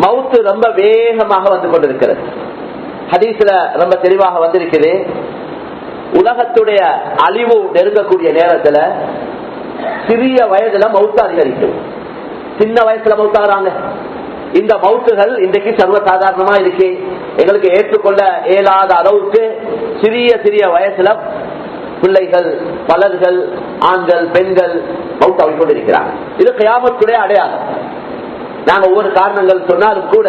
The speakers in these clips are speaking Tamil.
மவுத்து ரொம்ப வேகமாக வந்து கொண்டிருக்கிறது. ஹதீஸ்ல ரொம்ப தெளிவாக வந்திருக்குது. உலகத்துடைய அழிவு நெருங்கக்கூடிய நேரத்துல சிறிய வயதுல மவுத்து அதிகரிக்கும். சின்ன வயசுல மவுத்தாகிறாங்க. இந்த மவுத்துகள் இன்றைக்கு சர்வசாதாரணமா இருக்கு. எங்களுக்கு ஏற்றுக்கொள்ள இயலாத அளவுக்கு சிறிய சிறிய வயசுல பிள்ளைகள், பலர்கள், ஆண்கள், பெண்கள் மவுத்தாவிக் கொண்டிருக்கிறாங்க. இது கியாமத்துடைய அடையாளம். நாங்க ஒவ்வொரு காரணங்கள் சொன்னாலும் கூட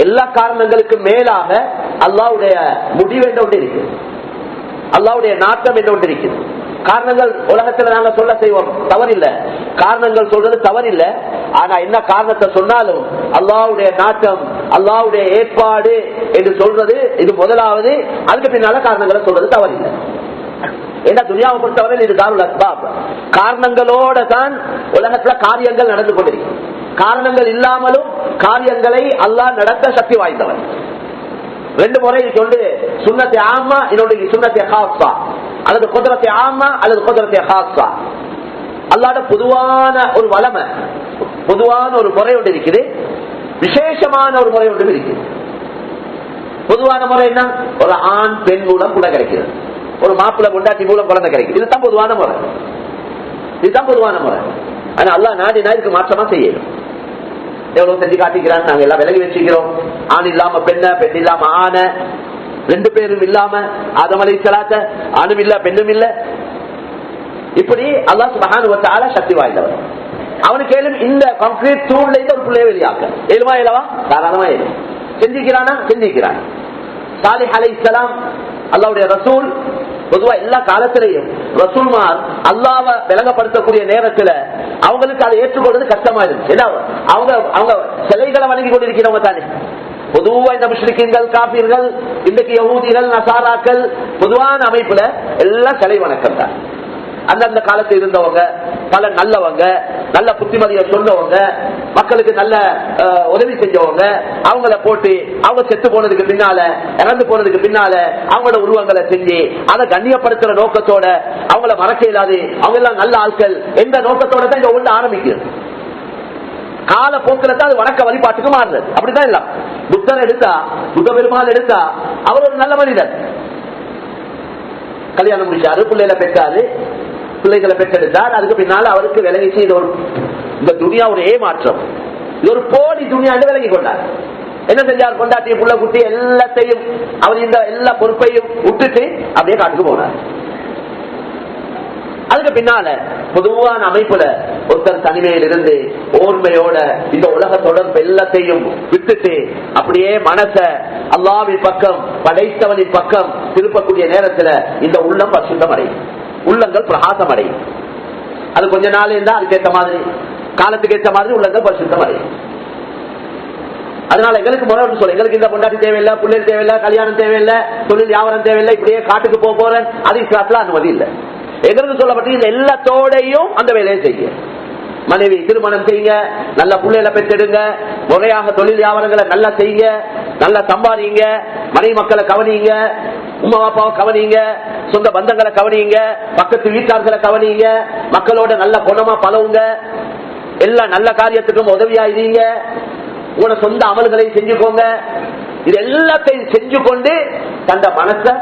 எல்லா காரணங்களுக்கு மேலாக அல்லாஹ்வுடைய முடிவு என்று ஒன்று இருக்கு, அல்லாஹ்வுடைய நாட்டம் என்று ஒன்று இருக்கு. காரணங்கள் உலகத்துல நாங்க சொல்ல செய்வோம், தவறில்லை. காரணங்கள் சொல்றது தவறில்லை. ஆனா என்ன காரணத்தை சொன்னாலும் அல்லாஹ்வுடைய நாட்டம், அல்லாஹ்வுடைய ஏற்பாடு என்று சொல்றது இது முதலாவது. அதுக்கு பின்னால காரணங்களை சொல்றது தவறில்லை. ஏன்னா துனியாவை பொறுத்தவரை இது தாருல் அஸ்பாப். காரணங்களோட தான் உலகத்துல காரியங்கள் நடந்து கொண்டிருக்கு. காரணங்கள் இல்லாமலும் காரியங்களை அல்லாஹ் நடத்த சக்தி வாய்ந்தவன். ரெண்டு முறை சொல்லு, சுன்னத்தை ஆமா, இன்னொரு சுன்னத்தை ஹாஸ்ஸா, அல்லது குத்ரத்தை ஆமா அல்லது குத்ரத்தை ஹாஸ்ஸா. அல்லாஹ்வுடைய பொதுவான ஒரு வளமை, பொதுவான ஒரு முறை ஒன்று இருக்குது, விசேஷமான ஒரு முறை ஒன்று இருக்குது. பொதுவான முறை என்ன? ஒரு ஆண் பெண் மூலம் கூட கிடைக்கிறது, ஒரு மாப்பிள்ளை கொண்டாட்டி மூலம் குழந்தை கிடைக்குது. இதுதான் பொதுவான முறை, இதுதான் பொதுவான முறை. ஆனா அல்லாஹ் நாடினா இதுக்கு மாற்றமா செய்யணும். எவ்வளவு செஞ்சு காட்டிக்கிறான், நாங்க எல்லாம் விலகி வச்சுக்கிறோம். ஆண் இல்லாம பெண்ண, பெண் இல்லாம ஆன, ரெண்டு பேரும் இல்லாம ஆதம் அலைஹிஸ்ஸலாத்த, ஆணும் இல்ல பெண்ணும் இல்ல. இப்படி அல்லாஹ் சுப்ஹானஹு வ தஆலா சக்தி வாய்ந்தவர். அவனுக்கு ஏலும் இந்த கான்கிரீட் தூண்ல இருந்து ஒரு பிள்ளைய வெளியாக்க ஏழுமா இல்லவா? தாராளமா ஏழும். செஞ்சிக்கிறானா? செஞ்சிக்கிறான். சாலிஹ் அலைஹிஸ்ஸலாம் அல்லாஹ்வுடைய ரசூல். பொதுவா எல்லா காலத்திலையும் ரசூல்மார் அல்லாஹ்வை விளங்கப்படுத்தக்கூடிய நேரத்துல அவங்களுக்கு அதை ஏற்றுக்கொள்வது கஷ்டமா இருக்கு. ஏன்னா அவங்க சிலைகளை வணங்கி கொண்டிருக்கிறவங்க தானே. பொதுவா இந்த முஸ்லிம்கள், காபீர்கள், இன்றைக்கு யஹூதிகள், நசாராக்கள், பொதுவான அமைப்புல எல்லாம் சிலை வணக்கம் தான். அந்தந்த காலத்தில் இருந்தவங்க பல நல்லவங்க, நல்ல புத்திமதியை சொன்னவங்க, மக்களுக்கு நல்ல உதவி செஞ்சவங்க, அவங்கள போட்டு அவங்க செத்து போனதுக்கு பின்னால, இறந்து போனதுக்கு பின்னால அவங்களோட உருவங்களை செஞ்சு அதை கண்ணியப்படுத்துற நோக்கத்தோட அவங்கள மறக்க இயலாது, அவங்க எல்லாம் நல்ல ஆட்கள் எந்த நோக்கத்தோட தான் இங்க ஒன்று ஆரம்பிக்கிறது. கால போக்குல தான் அது வணக்க வழிபாட்டுக்கு மாறுறது. அப்படிதான் இல்ல. புத்தர் எடுத்தா, புத்த பெருமாள் எடுத்தா, அவர் ஒரு நல்ல மனிதர். கல்யாணம் முடிச்சாரு, பிள்ளைகளை பெற்றாரு, பிள்ளைகளை பெற்றெடுத்தார். அதுக்கு பின்னால அவருக்கு விளங்கிச்சு இது ஒரு, இந்த துனியா ஒரு ஏமாற்றம், இது ஒரு போலி துனியா என்று விளங்கி கொண்டார். என்ன செஞ்சார்? கொண்டாட்டி புள்ள குட்டி எல்லாத்தையும் அவர் இந்த எல்லா பொறுப்பையும் விட்டுட்டு அப்படியே காட்டுக்கு போனார். அதுக்கு பின்னால பொதுவான அமைப்புல ஒருத்தர் தனிமையில் இருந்து ஓர்மையோட இந்த உலக தொடர்பு எல்லாத்தையும் விட்டுட்டு அப்படியே மனச அல்லாஹ்வின் பக்கம், படைத்தவனின் பக்கம் திருப்பக்கூடிய நேரத்துல இந்த உள்ளம் பரிசுத்தம் அடையும், உள்ளங்கள் பிரகாசம் அடையும். அது கொஞ்ச நாள் இருந்தா அதுக்கேற்ற மாதிரி, காலத்துக்கு ஏற்ற மாதிரி உள்ளங்கள் பரிசுத்தம் அடையும். அதனால எங்களுக்கு முறை சொல்ல, எங்களுக்கு இந்த பொண்டாட்டி தேவையில்லை, பிள்ளைகள் தேவையில்லை, கல்யாணம் தேவையில்லை, தொழில் வியாபாரம் தேவையில்லை, இப்படியே காட்டுக்கு போறேன், அது இஸ்லாத்துல அனுமதி இல்லை. எங்களுக்கு சொல்லப்பட்டு இந்த எல்லாத்தோடையும் அந்த வேலையை செய்ய, மனைவி திருமணம் செய்யுங்க, நல்ல பிள்ளைகளை பெற்றெடுங்க, முறையாக தொழில் வியாபாரங்களை நல்லா செய்யுங்க, நல்லா சம்பாதிங்க, மனைவி மக்களை கவனிங்க, உமா பாப்பாவை கவனிங்க, சொந்த பந்தங்களை கவனிங்க, பக்கத்து வீட்டார்களை கவனிங்க, மக்களோட நல்ல குணமா பழவுங்க, எல்லா நல்ல காரியத்துக்கும் உதவியா இருங்க, உங்களோட சொந்த அமல்களை செஞ்சுக்கோங்க. இது எல்லாத்தையும் செஞ்சு கொண்டு தந்த மனசை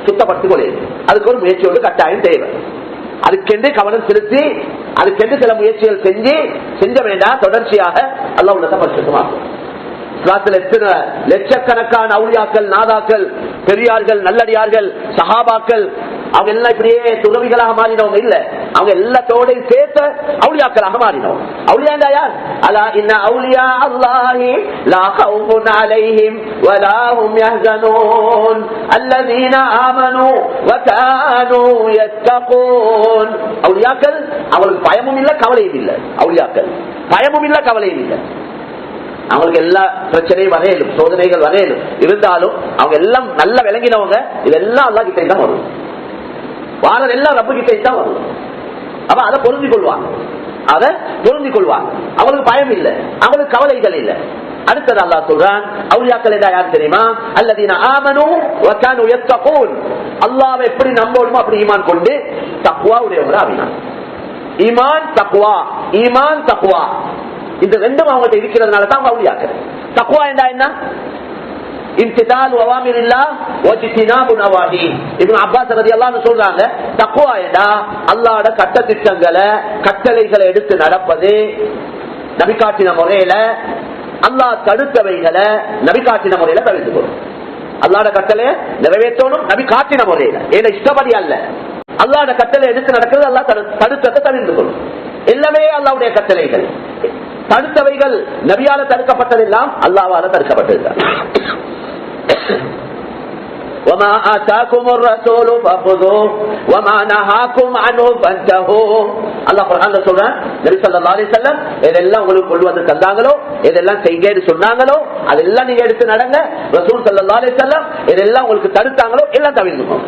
சுத்தப்படுத்திக் கொள்ள, அதுக்கு ஒரு முயற்சியோடு கட்டாயம் தேவை. அதுக்கென்று கவனம் செலுத்தி, அதுக்கென்று சில முயற்சிகள் செஞ்ச வேண்டாம், தொடர்ச்சியாக அல்லாஹ் உள்ளத்தை பரிசுத்தமாக்கும். எத்தனை லட்சக்கணக்கான அவுலியாக்கள், நாதாக்கள், பெரியார்கள், நல்லடியார்கள், சஹாபாக்கள், அவங்க எல்லாம் இப்படியே துறவிகளாக மாறினவங்க இல்ல, அவங்க எல்லாத்தோடையும் சேர்த்த அவுலியாக்களாக மாறினவங்க. அவுலியா யார்? அலா இன்ன அவுலியா அல்லாஹி லா கௌஃபுன் அலைஹிம் வலா ஹும் யஹ்ஸனூன் அல்லதீன ஆமனூ வ கானூ யத்தகூன். அவுலியாக்கள் அவங்களுக்கு பயமும் இல்ல, கவலையும் இல்ல. அவுலியாக்கள் பயமும் இல்ல, கவலையும் இல்ல. அவங்களுக்கு எல்லா பிரச்சனையும் வரையலும், சோதனைகள் வரையலும், இருந்தாலும் அவங்க எல்லாம் நல்ல விளங்கினவங்க. இதெல்லாம் அல்லாஹ் கிட்ட தான் வரும், வாழல் எல்லாம் ரப்பு கிட்ட தான் வரும். அப்ப அதை பொருந்திக் கொள்வாங்க, அதை பொருந்திக் கொள்வாங்க. அவங்களுக்கு பயம் இல்லை, அவங்களுக்கு கவலைகள் இல்லை. அடுத்தது அல்லாஹ் சொல்றான், அவுலியாக்கள் யார் தெரியுமா? அல்லதீன ஆமனூ வ கானூ யத்தகூன். அல்லாஹ்வை எப்படி நம்பணுமோ அப்படி ஈமான் கொண்டு தக்வா உடையவங்களா ஆவினான். ஈமான் தக்வா, ஈமான் தக்வா இந்த ரெண்டும் அவங்கள்ட்ட இருக்கிறதுனால தான் அவங்க அவுலியாக்கள். தக்வா என்றா என்ன? இம்திதால் அவாமிரில்லாஹ் வஜ்தினாபு நவாஹி. இப்னு அப்பாஸ் ரலியல்லாஹு அன்ஹு சொல்றாங்க, தக்வா என்றா அல்லாஹ்வுடைய சட்ட திட்டங்களை கட்டளைகளை எடுத்து நடப்பது, நபி காட்டின முறையில அல்லாஹ் தடுத்தவைகளை நபி காட்டின முறையில தவிர்த்துக்கணும். அல்லாஹ்வுடைய கட்டளை நிறைவேற்றணும் நபி காட்டின முறையில, ஏன்னா இஷ்டப்படி அல்ல. அல்லாஹ்வுடைய கட்டளை எடுத்து நடக்கிறது, அல்லாஹ் தடுத்ததை தவிர்த்துக்கணும். எல்லாமே அல்லாஹ்வுடைய கட்டளைகள். தடுத்தவைகள் நபியால தடுக்கப்பட்டதெல்லாம் அல்லாஹ்வால தடுக்கப்பட்டது. وما آتاكم الرسول فخذوه وما نهاكم عنه فانتهوا. அல்லாஹ் குர்ஆன்ல சொல்றான், நபி ஸல்லல்லாஹு அலைஹி வஸல்லம் எதெல்லாம் உங்களுக்கு கொண்டு வந்து தந்தாங்களோ, எதெல்லாம் செய்யுங்கன்னு சொன்னாங்களோ அதெல்லாம் நீங்க எடுத்து நடங்க. ரசூல் ஸல்லல்லாஹு அலைஹி வஸல்லம் எதெல்லாம் உங்களுக்கு தடுத்தாங்களோ எல்லாம் தவிர்த்துக்கோங்க.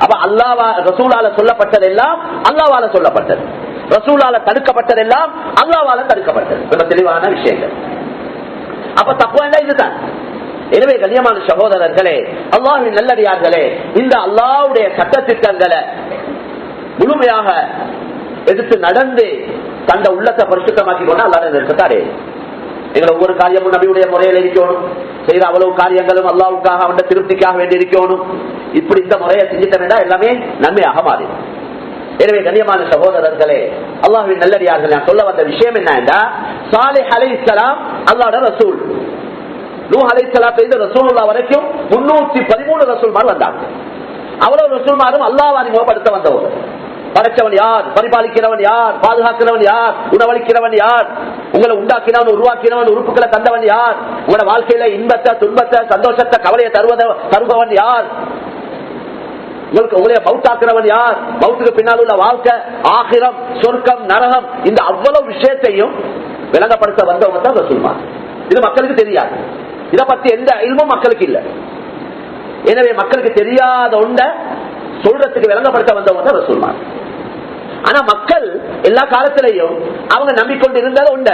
அப்ப அல்லாஹ் ரசூலால சொல்லப்பட்டதெல்லாம் அல்லாஹ்வால சொல்லப்பட்டது, ரசூலால தடுக்கப்பட்டதெல்லாம் அல்லாஹ்வால தடுக்கப்பட்டது. ரொம்ப தெளிவான விஷயங்கள். அப்ப தக்வா இதுதான். எனவே கண்ணியமான சகோதரர்களே, அல்லாஹ்வின் நல்லடியார்களே, இந்த அல்லாஹ்வுடைய சட்டத்திட்டங்களை முழுமையாக எடுத்து நடந்து தந்த உள்ளத்தை பரிசுத்தமாக்கி கொண்டு அல்லாஹ்வுடைய நெருக்கத்தாரே எங்களை ஒவ்வொரு காரியமும் நபியுடைய முறையில் இருக்கணும். செய்யற அவ்வளவு காரியங்களும் அல்லாஹ்வுக்காக அவன் திருப்திக்காக வேண்டி இருக்கணும். இப்படி இந்த முறையை செஞ்சுட்டா எல்லாமே நன்மையாக மாறும். எனவே கண்ணியமான சகோதரர்களே, அல்லாஹ்வின் நல்லடியார்கள், நான் சொல்ல வந்த விஷயம் என்னன்னா, சாலிஹ் அலைஹிஸ்ஸலாம் அல்லாஹ்வுடைய ரசூல், நூஹ் அலைஹிஸ்ஸலாத்தை ரசூலுல்லாஹ் வரைக்கும் 313 ரசூல்மார் வந்தாங்க. அவ்வளவு ரசூல்மாரும் அல்லாஹ்வை அறிமுகப்படுத்த வந்தவங்க. படைச்சவன் யார், பரிபாலிக்கிறவன் யார், பாதுகாக்கிறவன் யார், உணவளிக்கிறவன் யார், உங்களை உண்டாக்கினவன் உருவாக்கினவன் உறுப்புகளை தந்தவன் யார், உங்களோட வாழ்க்கையில இன்பத்தை துன்பத்தை சந்தோஷத்தை கவலையை தருபவன் யார், உங்களுக்கு உங்களைய மௌத்தாக்குறவன் யார், மௌத்துக்கு பின்னால் உள்ள வாழ்க்கை, ஆகிரம், சொர்க்கம், நரகம், இந்த அவ்வளவு விஷயத்தையும் விளங்கப்படுத்த வந்தவங்க தான் ரசூல்மார். இது மக்களுக்கு தெரியாது. இதை பத்தி எந்த இல்மும் மக்களுக்கு இல்லை. எனவே மக்களுக்கு தெரியாத ஒன்றை சொல்றதுக்கு விளங்கப்படுத்த வந்தவங்க தான் ரசூல்மார். ஆனா மக்கள் எல்லா காலத்திலையும் அவங்க நம்பிக்கொண்டு இருந்தது உண்ட,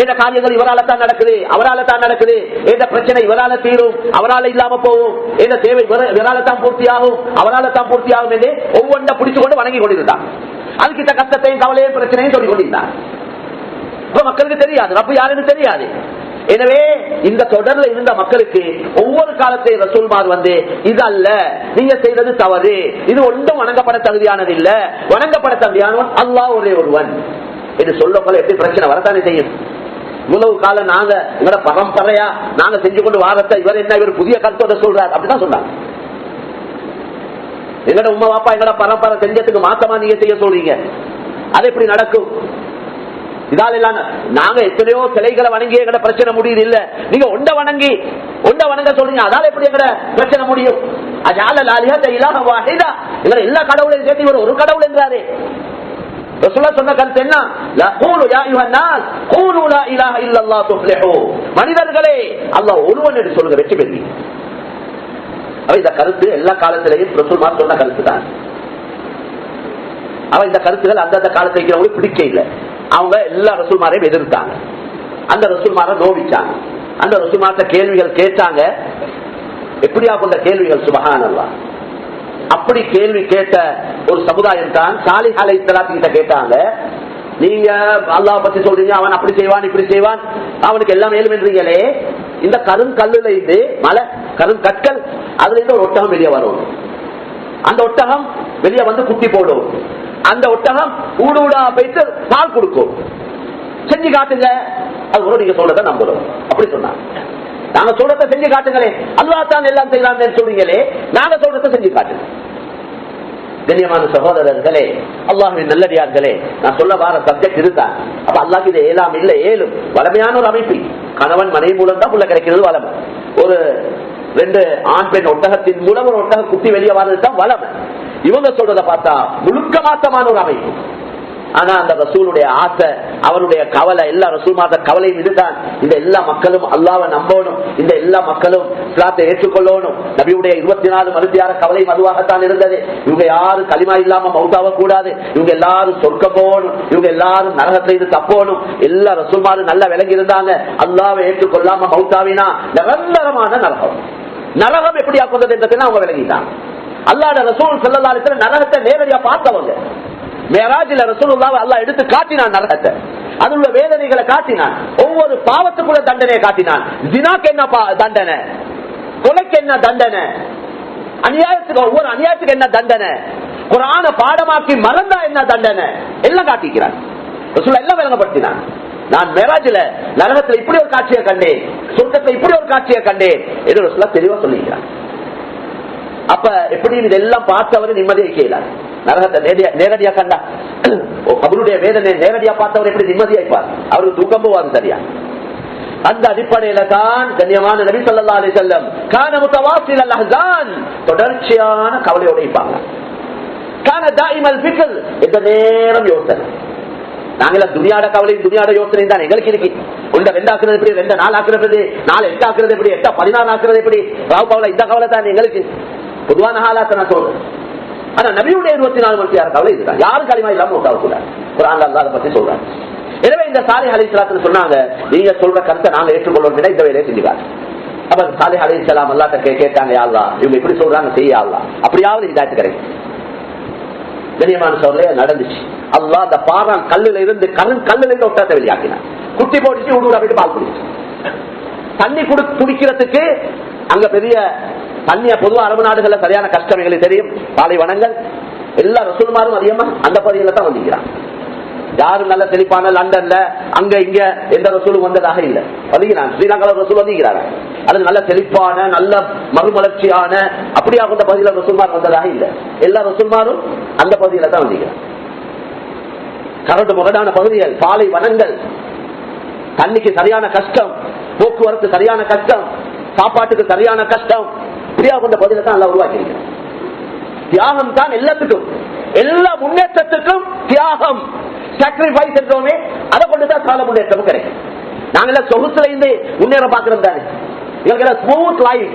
எந்த காரியங்கள் இவரால தான் நடக்குது, அவரால தான் நடக்குது, எந்த பிரச்சனை இவரால தீரும், அவரால இல்லாம போகும், எந்த தேவை இவரால தான் பூர்த்தியாகும், அவரால தான் பூர்த்தியாகும் என்று ஒவ்வொன்றை பிடிச்சு கொண்டு வணங்கி கொண்டிருந்தான். அதுக்கிட்ட கஷ்டத்தையும் கவலையும் பிரச்சனையும் சொல்லிக் கொண்டிருந்தான். மக்களுக்கு தெரியாது ரப்பு யாருன்னு தெரியாது. எனவே இந்த தொடர்ல இருந்த மக்களுக்கு ஒவ்வொரு காலத்தையும் ரசூல்மார் வந்து, இது அல்ல நீங்க செய்தது தவறு, இது ஒன்றும் வணங்கப்பட தகுதியானது இல்ல, வணங்கப்பட தகுதியானவன் அல்லாஹ் ஒரே ஒருவன் என்று சொல்ல எப்படி பிரச்சனை வரத்தானே செய்யும். இவ்வளவு காலம் நாங்க எங்களோட பரம்பரையா நாங்க செஞ்சு கொண்டு வாரத்தை இவர் என்ன இவர் புதிய கருத்தோட சொல்றார் அப்படிதான் சொன்னாங்க. எங்களோட உமா பாப்பா எங்களோட பரம்பரை செஞ்சதுக்கு மாத்தமா நீங்க செய்ய சொல்றீங்க, அது எப்படி நடக்கும்? இதால நாங்க எத்தனையோ சிலைகளை வணங்கி எங்கட பிரச்சனை முடியுது இல்ல, நீங்க ஒண்ட வணங்க சொல்றீங்க, அதால எப்படி எங்கட பிரச்சனை முடியும்? எல்லா கடவுளையும் சேர்த்து இவர் ஒரு கடவுள் என்றாரு. சொன்ன கருத்து என்ன? மனிதர்களே அல்லாஹ் ஒருவன் என்று சொல்லுங்க, வெற்றி பெறுவீங்க. இந்த கருத்து எல்லா காலத்திலையும் ரசூல்மார் சொன்ன கருத்து தான். இந்த கருத்துகள் அந்தந்த காலத்தில் இருக்கிறவங்களுக்கு பிடிக்க இல்லை. அவங்க எல்லா ரசூல்மாரையும் எதிர்த்தாங்க, அந்த ரசூல்மாரை நோவிச்சாங்க, அந்த ரசூல்மார்ட்ட கேள்விகள் கேட்டாங்க. எப்படியா கொண்ட கேள்விகள், சுப்ஹானல்லாஹ். அப்படி கேள்வி கேட்ட ஒரு சமுதாயம் தான் சாலிஹ் அலைஹிஸ்ஸலாம் கிட்ட கேட்டாங்க, நீங்க அல்லாஹ் பத்தி சொல்றீங்க, அவன் அப்படி செய்வான் இப்படி செய்வான், அவனுக்கு எல்லாம் ஏழுமென்றீங்களே, இந்த கருங்கல்லுல இருந்து மலை கருங்கற்கள் அதுல இருந்து ஒரு ஒட்டகம் வெளியே வரும், அந்த ஒட்டகம் வெளியே வந்து குட்டி போடும், அந்த ஒட்டகம் ஊடா போயிட்டு பால் கொடுக்கும், செஞ்சு காட்டுங்க, அது கூட நீங்க சொல்றத நம்புறோம் அப்படி சொன்னாங்க. நாங்க சொல்றத செஞ்சு காட்டுங்களே, அல்லாஹ் தான் எல்லாம் செய்யலாம் சொல்றீங்களே, நாங்க சொல்றத செஞ்சு காட்டுங்க. கண்ணியமான சகோதரர்களே, அல்லாஹ்வின் நல்லடியார்களே, நான் சொல்ல வார சப்ஜெக்ட் இதுதான். அப்ப அல்லாஹ்க்கு இது ஏலாம் இல்ல, ஏலும் வளமையான ஒரு அமைப்பு. கணவன் மனைவி மூலம் தான் புள்ள கிடைக்கிறது வளமை. ஒரு 2 ஆண் பெண் ஒட்டகத்தின் மூலம் ஒரு ஒட்டக குட்டி வெளியே வர்றதுதான் வளமை. இவங்க சொல்றத பார்த்தா முழுக்க மாத்தமான ஒரு அமைப்பு. ஆனா அந்த ரசூலுடைய ஆசை, அவருடைய கவலை, எல்லா ரசூல்மாத கவலையும் இதுதான். இந்த எல்லா மக்களும் அல்லாஹ்வை நம்பணும், இந்த எல்லா மக்களும் இஸ்லாத்தை ஏற்றுக்கொள்ளணும். நபியுடைய 24 மருத்தியார கவலையும் அதுவாகத்தான் இருந்தது. இவங்க யாரும் களிமா இல்லாம மௌத்தாவ கூடாது, இவங்க எல்லாரும் சொர்க்கம் போகணும், இவங்க எல்லாரும் நரகத்தை இது தப்போணும். எல்லா ரசூல்மாரும் நல்லா விளங்கி இருந்தாங்க. அல்லாஹ்வை ஏற்றுக்கொள்ளாம மௌத்தாவினா நிரந்தரமான நரகம். நரகம் எப்படி ஆக்குறது என்றதை அவங்க விளங்கிட்டாங்க. அல்லாஹ்வுடைய ரசூல் ஸல்லல்லாஹு அலைஹி வஸல்லம் நரகத்தை நேரடியா பார்த்தவங்க. மேராஜில ரசூலுல்லாஹ் அல்லாஹ் எடுத்து காட்டினான் நரகத்தை, அதுள்ள வேதனைகளை காட்டினான், ஒவ்வொரு பாவத்துக்குள்ள தண்டனையை காட்டினான். ஜினாக்கு என்ன தண்டனை, கொலைக்கு என்ன தண்டனை, அநியாயத்துக்கு ஒவ்வொரு அநியாயத்துக்கு என்ன தண்டனை, குர்ஆன பாடமாக்கி மறந்தா என்ன தண்டனை எல்லாம் காட்டிக்கிறான். ரசூலுல்லாஹ் எல்லாம் விளங்கப்படுத்தினான். நான் மேராஜில நரகத்துல இப்படி ஒரு காட்சியை கண்டேன், சொர்க்கத்துல இப்படி ஒரு காட்சியை கண்டேன் என்று ரசூலுல்லாஹ் தெளிவா சொல்லிக்கிறான். அப்ப எப்படி இதெல்லாம் பார்த்தவர் நிம்மதியை கேளார். நரகத்தை நேரடியா கண்டா, கபருடைய வேதனை நேரடியா பார்த்தவர் எப்படி நிம்மதியாய்ப்பார், அவருக்கு தூக்கம் போவாது சரியா. அந்த அடிப்படையில தான் கண்ணியமான நபி ஸல்லல்லாஹு அலைஹி வஸல்லம் கான முத்தவாசில் அல் அஹ்ஸான், தொடர்ச்சியான கவலையோட இருப்பாங்க. கான தாயிமல் ஃபிக்ர், இந்த நேரம் யோசனை. நாங்கள துனியாட கவலை துனியாட யோசனை தான் எங்களுக்கு இருக்கு. ஒன்றை 2 ஆக்குறது எப்படி, 2 4 ஆக்குறது, 4 8 ஆக்குறது எப்படி, 8 16 ஆக்குறது எப்படி, ராவ் கவலை இந்த கவலை தான் எங்களுக்கு பொதுவான ஹாலாத்தை நான் சொல்றேன். ஆனா நபியுடைய 24 மணி நேர கவலை இதுதான். யாரும் களிமா இல்லாம உட்காரக்கூடாது. குர்ஆன்ல அல்லாஹ் அதை பத்தி சொல்றாங்க. எனவே இந்த சாலிஹ் அலைஹிஸ்ஸலாம் சொன்னாங்க, நீங்க சொல்ற கருத்தை நாங்க ஏற்றுக்கொள்வோம், இந்த வேலையை செஞ்சுக்காங்க. அப்ப சாலிஹ் அலைஹிஸ்ஸலாம் அல்லாஹ்ட்ட கேட்டாங்க, யா அல்லாஹ் இவங்க இப்படி சொல்றாங்க, செய்ய அல்லாஹ் அப்படியாவது இதாயத்து கிடைக்கும். கண்ணியமான சோதனை நடந்துச்சு. அல்லாஹ் அந்த பாறான் கல்லுல இருந்து கல்லுல இருந்து ஒட்டத்தை வெளியாக்கினார். குட்டி போட்டுச்சு, உடுவுட போயிட்டு பால் குடிச்சு. தண்ணி குடிக்கிறதுக்கு அங்க பெரிய தண்ணிய பொதுவா அரபு நாடுகள்ல சரியான கஷ்டம் எங்களுக்கு தெரியும். பாலைவனங்கள் எல்லா ரசூல்மாரும் அதிகமா அந்த பகுதியில தான் வந்திருக்கிறான். யாரும் நல்ல செழிப்பான லண்டன்ல அங்க இங்க எந்த ரசூலும் வந்ததாக இல்லை. வந்திருக்கிறான் ஸ்ரீலங்கால ரசூல் வந்திருக்கிறாங்க. அது நல்ல செழிப்பான நல்ல மறுமலர்ச்சியான அப்படியாக அந்த பகுதியில ரசூல்மார் வந்ததாக இல்லை. எல்லா ரசூல்மாரும் அந்த பகுதியில தான் வந்திருக்கிறான். கரடு முரடான பகுதிகள், பாலை வனங்கள், தண்ணிக்கு சரியான கஷ்டம், போக்குவரத்து சரியான கஷ்டம், சாப்பாட்டுக்கு சரியான கஷ்டம், இப்படியாக கொண்ட பகுதியில தான் எல்லாம் உருவாக்கி. தியாகம் தான் எல்லாத்துக்கும், எல்லா முன்னேற்றத்துக்கும் தியாகம், சாக்ரிஃபைஸ் என்றோமே, அதை கொண்டுதான் கால முன்னேற்றமும் கிடைக்கும். நாங்க சொகுசுல இருந்து முன்னேற பாக்குறோம் தானே. எங்களுக்கு ஸ்மூத் லைஃப்,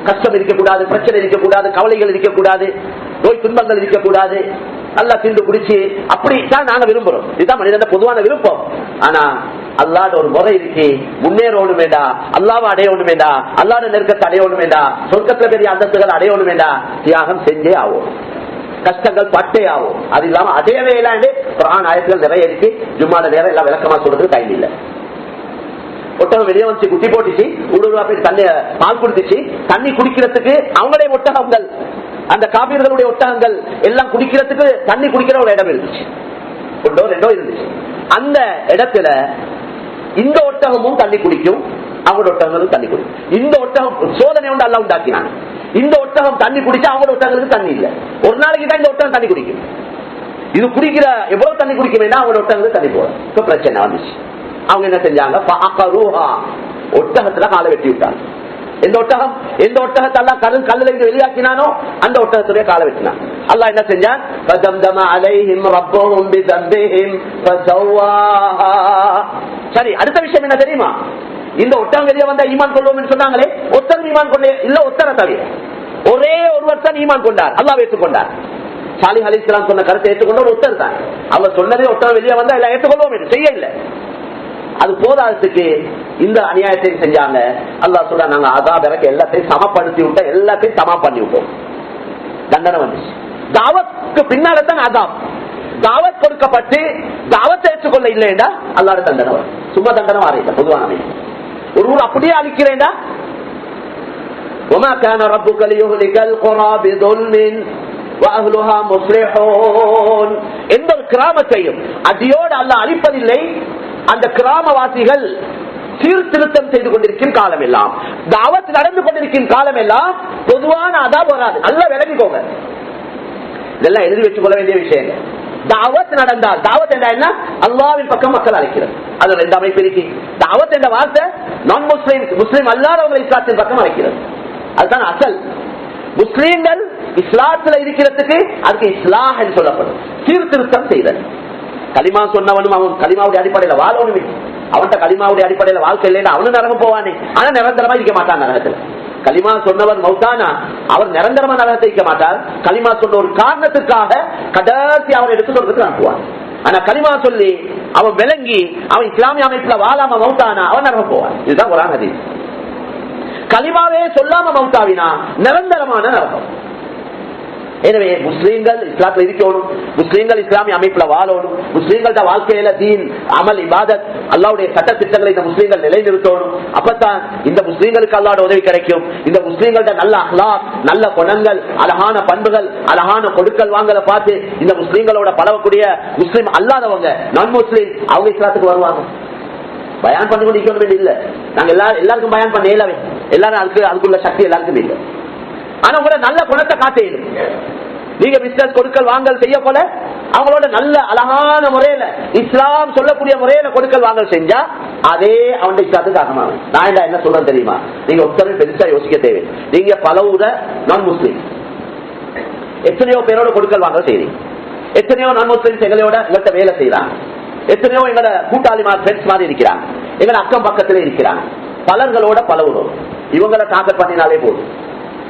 கஷ்டம் இருக்கக்கூடாது, பிரச்சனை இருக்கக்கூடாது, கவலைகள் இருக்கக்கூடாது, நோய் துன்பங்கள் இருக்கக்கூடாது, நல்லா திண்டு குடிச்சு அப்படித்தான் நாங்க விரும்புறோம். இதுதான் மனிதன் பொதுவான விருப்பம். ஆனா அல்லாட ஒரு முறை இருக்கு, முன்னேறணும் வேண்டா, அல்லாவை அடையணும் வேண்டா, அல்லாட நெருக்கத்தை அடையணும் வேண்டா, சொர்க்கத்துல பெரிய அந்தஸ்துகள் அடையணும் வேண்டா, தியாகம் செஞ்சே ஆகும், கஷ்டங்கள் பட்டே ஆகும். அது இல்லாம அடையவே இல்லாண்டு குர்ஆன் ஆயத்துகள் நிறைய இருக்கு. ஜும்மால நேரம் எல்லாம் விளக்கமா சொல்றது டைம் இல்ல. ஒட்டகம் வெளியே வந்து குட்டி போட்டுச்சு, உடுவா போய் தண்ணி பால் குடிச்சிச்சு. தண்ணி குடிக்கிறதுக்கு அவங்களே ஒட்டகங்கள், அந்த காபீர்களுடைய ஒட்டகங்கள் எல்லாம் குடிக்கிறதுக்கு தண்ணி குடிக்கிற ஒரு இடம் இருந்துச்சு, ஒன்றோ ரெண்டோ இருந்துச்சு. அந்த இடத்துல இந்த ஒட்டகமும் தண்ணி குடிக்கும், அவங்களோட ஒட்டகங்களும் தண்ணி குடிக்கும். இந்த ஒட்டகம் சோதனை ஒன்று அல்லாஹ் உண்டாக்கினான். இந்த ஒட்டகம் தண்ணி குடிச்சா அவங்களோட ஒட்டகங்களுக்கு தண்ணி இல்லை. ஒரு நாளைக்கு தான் இந்த ஒட்டகம் தண்ணி குடிக்கும். இது குடிக்கிற எவ்வளவு தண்ணி குடிக்க வேண்டாம், அவங்களோட ஒட்டகங்களுக்கு தண்ணி போடும். பிரச்சனை வந்துச்சு. அவங்க என்ன செஞ்சாங்க, ஒட்டகத்துல காலை வெட்டி விட்டாங்க. எந்த ஒட்டகம், எந்த ஒட்டகத்தை எல்லாம் கல்லுல இருந்து வெளியாக்கினானோ அந்த ஒட்டகத்துடைய காலை வெட்டினான். அல்லாஹ் என்ன செஞ்சான், சரி. அடுத்த விஷயம் என்ன தெரியுமா, இந்த ஒட்டகம் வெளியே வந்தா ஈமான் கொள்வோம் சொன்னாங்களே, ஒத்தர் ஈமான் கொண்டே இல்ல, ஒத்தரை தவிர ஒரே ஒருவர் தான் ஈமான் கொண்டார், அல்லாஹ் ஏற்றுக்கொண்டார். சாலிஹ் அலைஹிஸ்ஸலாம் சொன்ன கருத்தை ஏற்றுக்கொண்ட ஒரு ஒத்தர் தான். அவர் சொன்னதே ஒட்டகம் வெளியே வந்தா எல்லாம் ஏற்றுக்கொள்வோம் என்று செய்ய இல்லை. அது போதாததுக்கு இந்த அநியாயத்தையும் செஞ்சாங்க. அல்லாஹ் சொல்ற, நாங்க அதாப் இறக்க எல்லாத்தையும் சமப்படுத்தி விட்டோம், எல்லாத்தையும் சமம் பண்ணி விட்டோம். தண்டனை வந்துச்சு. தாவத்துக்கு பின்னால்தான் அதாப். தாவத் கொடுக்கப்பட்டு தாவத்தை ஏற்றுக்கொள்ள இல்லையா அல்லாஹ்வுடைய தண்டனை வரும். சும்மா தண்டனை மாறிட்ட பொதுவான ஒரு ஊர் அப்படியே அழிக்கிறேன்டா. وما كان ربك ليهلك القرى بظلم واهلها مصلحون. எந்த ஒரு கிராமத்தையும் அடியோடு அல்லாஹ் அழிப்பதில்லை, அந்த கிராமவாசிகள் சீர்திருத்தம் செய்து கொண்டிருக்கும் காலம் எல்லாம், தாவத் நடந்து கொண்டிருக்கும் காலம் எல்லாம் பொதுவான அதாப் வராது. நல்லா விளங்கிக்கோங்க, இதெல்லாம் எழுதி வச்சுக் கொள்ள வேண்டிய விஷயம். தாவத் நடந்தால், தாவத் என்ன, அல்லாஹ்வின் பக்கம் மக்கள் அழைக்கிறது. அது ரெண்டு அமைப்பு இருக்கு. தாவத் என்ற வார்த்தை நான் முஸ்லிம், முஸ்லிம் அல்லாதவங்களை இஸ்லாத்தின் பக்கம் அழைக்கிறது. அதுதான் அசல். முஸ்லீம்கள் இஸ்லாத்துல இருக்கிறதுக்கு அதுக்கு இஸ்லாஹ் என்று சொல்லப்படும், சீர்திருத்தம் செய்தல். களிமா சொன்னவனும் அவன் களிமாவுடைய அடிப்படையில வாழணுமே. அவன்கிட்ட களிமாவுடைய அடிப்படையில வாழ்க்கை இல்லைன்னா அவனு நரகம் போவானே, ஆனா நிரந்தரமா இருக்க மாட்டான் நரகத்துல. களிமா சொன்னவர் மௌத்தானா அவர் நிரந்தரமா நரகத்தை இருக்க மாட்டார். களிமா சொன்ன ஒரு காரணத்துக்காக கடைசி அவன் எடுத்து சொல்றதுக்கு அனுப்புவான். ஆனா களிமா சொல்லி அவன் விளங்கி அவன் இஸ்லாமிய அமைப்புல வாழாம மௌத்தானா அவன் நரகம் போவான். இதுதான் குர்ஆன் ஹதீஸ். களிமாவே சொல்லாம மௌத்தாவினா நிரந்தரமான நரகம். எனவே முஸ்லீம்கள் இஸ்லாத்துல இருக்கணும், முஸ்லீம்கள் இஸ்லாமிய அமைப்புல வாழணும், முஸ்லீம்களோட வாழ்க்கையில தீன் அமல் இபாதத் அல்லாஹ்வுடைய சட்ட திட்டங்களை இந்த முஸ்லீம்கள் நிலைநிறுத்தணும். அப்பதான் இந்த முஸ்லீம்களுக்கு அல்லாஹ்வுடைய உதவி கிடைக்கும். இந்த முஸ்லீம்களோட நல்ல அஹ்லாக், நல்ல குணங்கள், அழகான பண்புகள், அழகான கொடுக்கல் வாங்கலை பார்த்து இந்த முஸ்லீம்களோட பழகக்கூடிய முஸ்லீம் அல்லாதவங்க, நான் முஸ்லீம், அவங்க இஸ்லாத்துக்கு வருவாங்க. பயான் பண்ணி கொண்டு இல்ல, நாங்க எல்லாருக்கும் பயான் பண்ண இயலாவே, எல்லாரும் அதுக்குள்ள சக்தி எல்லாருக்கும் இல்லை. ஆனா உங்களோட நல்ல குணத்தை காட்டேன். நீங்க பிசினஸ் கொடுக்கல் வாங்கல் செய்ய போல அவங்களோட நல்ல அழகான முறையில இஸ்லாம் சொல்லக்கூடிய முறையில கொடுக்கல் வாங்கல் செஞ்சா அதே அவன் இஸ்லாத்துக்கு காரணமாகும். நான் என்ன சொல்றேன் தெரியுமா? நீங்க ஒருத்தரும் பெருசா யோசிக்க தேவை. நீங்க பலவுற நான் முஸ்லீம் எத்தனையோ பேரோட கொடுக்கல் வாங்கல் செய்றீங்க, எத்தனையோ நான் முஸ்லீம் எங்களோட எங்கள்கிட்ட வேலை செய்யறாங்க, எத்தனையோ எங்களோட கூட்டாளி ஃப்ரெண்ட்ஸ் மாதிரி இருக்கிறாங்க, எங்களை அக்கம் பக்கத்துல இருக்கிறாங்க, பலர்களோட பலவுறோம். இவங்களை டார்கெட் பண்ணினாலே போதும்.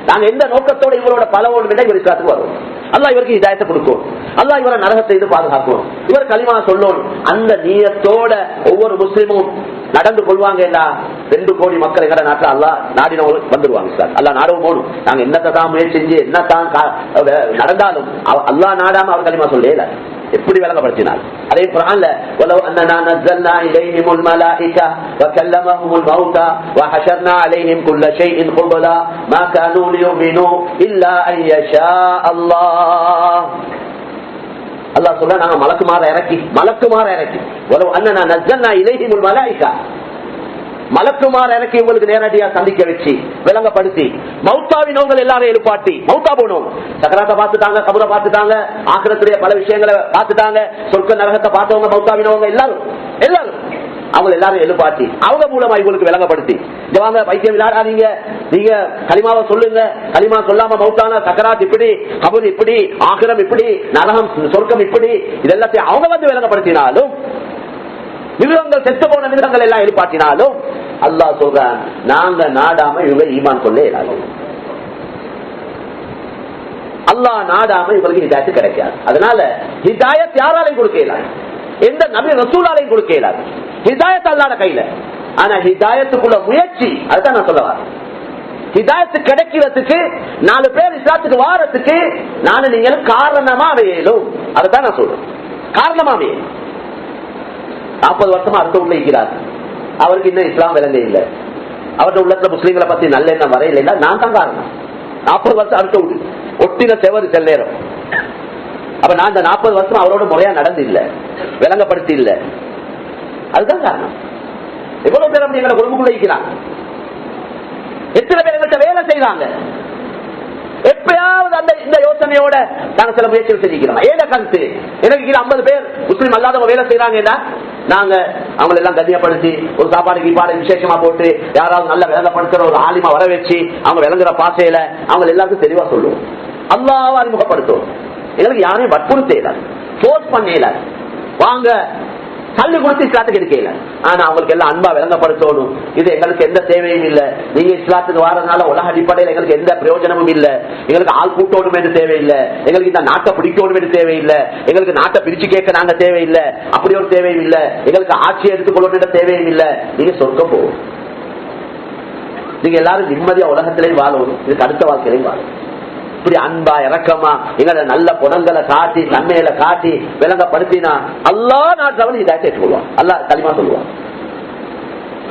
நாங்க எந்த நோக்கத்தோட இவரோட பலவோடு இவர் இஸ்லாத்துக்கு வரும். அல்லாஹ் இவருக்கு ஹிதாயத்தை கொடுக்கும், அல்லாஹ் இவரை நரகத்தை இது பாதுகாக்கும், இவர் களிமா சொல்லணும். அந்த நீயத்தோட ஒவ்வொரு முஸ்லிமும் நடந்து கொள்வாங்க. 2 கோடி மக்கள் எங்கட நாட்டில் அல்லாஹ் நாடினவங்க வந்துருவாங்க சார். அல்லாஹ் நாடவும் போகணும். நாங்க என்னத்தான் முயற்சி செஞ்சு என்னத்தான் நடந்தாலும் அல்லாஹ் நாடாம அவர் களிமா சொல்லல. எப்படி விளங்கப்படுத்தினார்? அதே குர்ஆன்ல வலவ் அன்னனா நஸல்னா இலைஹிமுல் மலாயிகா வகல்லமஹுமுல் மௌதா வஹஷர்னா அலைஹிம் குல்ல ஷைஇன் குபலா மா கானூ லியுமினூ இல்லா அன் யஷா அல்லாஹ். அல்லாஹ் சொல்றான், நாங்க மலக்குமார இறக்கி வலவ் அன்னனா நஸல்னா இலைஹிமுல் மலாயிகா, மலக்குமார இறக்கி உங்களுக்கு நேரடியா சந்திக்க வச்சு விளங்கப்படுத்தி மௌத்தாவினவங்க எல்லாரும் எழுப்பாட்டி மௌத்தா போனோம், சக்கராத்தை பார்த்துட்டாங்க, கபரை பார்த்துட்டாங்க, ஆக்கிரத்துடைய பல விஷயங்களை பார்த்துட்டாங்க, சொர்க்க நரகத்தை பார்த்தவங்க மௌத்தாவினவங்க எல்லாரும் அவங்க எல்லாரும் எழுப்பாட்டி அவங்க மூலமா இவங்களுக்கு விளங்கப்படுத்தி வாங்க வைத்தியம் விளையாடாதீங்க, நீங்க களிமாவை சொல்லுங்க, களிமா சொல்லாம மௌத்தான சக்கராத் இப்படி, கபர் இப்படி, ஆக்கிரம் இப்படி, நரகம் சொர்க்கம் இப்படி, இதெல்லாத்தையும் அவங்க வந்து விளங்கப்படுத்தினாலும் மிருகங்கள் செத்து போன மிருகங்கள் எல்லாம் எழுப்பாட்டினாலும் அல்லாஹ் சொல்றான், நாங்க நாடாம இவங்க ஈமான் கொள்ள இயலாது. அல்லாஹ் நாடாம இவங்களுக்கு ஹிதாயத்து கிடைக்காது. அதனால ஹிதாயத் யாராலையும் கொடுக்க இயலாது, எந்த நபி ரசூலாலையும் கொடுக்க இயலாது. ஹிதாயத் அல்லாஹ்வுடைய கையில. ஆனா ஹிதாயத்துக்குள்ள முயற்சி, அதுதான் நான் சொல்ல வரேன். ஹிதாயத்து கிடைக்கிறதுக்கு 4 பேர் இஸ்லாத்துக்கு வாரத்துக்கு நானும் நீங்களும் காரணமா அமையலும். அதுதான் நான் சொல்றேன், காரணமா அமையலும். 40 வருஷமா அடுத்த உள்ள இருக்கிறார், அவருக்கு இன்னும் இஸ்லாம் விளங்க இல்லை, அவருடைய உள்ளத்துல முஸ்லீம்களை பத்தி நல்ல எண்ணம் வரையில, நான் தான் காரணம். 40 வருஷம் அடுத்த விட்டு ஒட்டின செவரு செல் நேரம். அப்ப நான் இந்த 40 வருஷம் அவரோட முறையா நடந்து இல்ல, விளங்கப்படுத்தி இல்ல, அதுதான் காரணம். எவ்வளவு பேர் எங்களை குடும்பக்குள்ள இருக்கிறாங்க, எத்தனை பேர் எங்கள்கிட்ட வேலை செய்யறாங்க. எப்பயாவது அந்த இந்த யோசனையோட நாங்க சில முயற்சிகள் செஞ்சுக்கிறோம். ஏத கருத்து எனக்கு 50 பேர் முஸ்லீம் அல்லாதவங்க வேலை செய்யறாங்கன்னா நாங்க அவங்களை எல்லாம் கண்ணியப்படுத்தி ஒரு சாப்பாடு கீப்பாடு விசேஷமா போட்டு யாராவது நல்ல விளங்கப்படுத்துற ஒரு ஆலிமா வர வச்சு அவங்க விளங்குற பாசையில அவங்க எல்லாருக்கும் தெளிவா சொல்லுவோம். அல்லாஹ்வை அறிமுகப்படுத்துவோம். எங்களுக்கு யாரையும் வற்புறுத்தல, போர்ஸ் பண்ணல, வாங்க தள்ளி கொடுத்து இஸ்லாத்துக்கு எடுக்கல. ஆனா அவங்களுக்கு எல்லாம் அன்பா விளங்கப்படுத்தணும். இது எங்களுக்கு எந்த தேவையும் இல்லை, நீங்க இஸ்லாத்துக்கு வரதுனால உலக அடிப்படையில் எங்களுக்கு எந்த பிரயோஜனமும் இல்லை, எங்களுக்கு ஆள் கூட்டணும் என்று தேவையில்லை, எங்களுக்கு இந்த நாட்டை பிடிக்கணும் என்று தேவையில்லை, எங்களுக்கு நாட்டை பிரிச்சு கேட்க நாங்க தேவையில்லை, அப்படி ஒரு தேவையும் இல்லை, எங்களுக்கு ஆட்சியை எடுத்துக்கொள்ளணும் என்ற தேவையும் இல்லை. நீங்க சொர்க்கம் போகும், நீங்க எல்லாரும் நிம்மதியா உலகத்திலையும் வாழணும், இதுக்கு அடுத்த வாழ்க்கையிலையும் வாழணும். இப்படி அன்பா இறக்கமா எங்களோட நல்ல குணங்களை காட்டி நன்மையில காட்டி விளங்கப்படுத்தினா அல்லாஹ் நாட்டவன் இதாச்சு ஏற்றுக்கொள்வான். அல்லாஹ் களிமா சொல்லுவான்.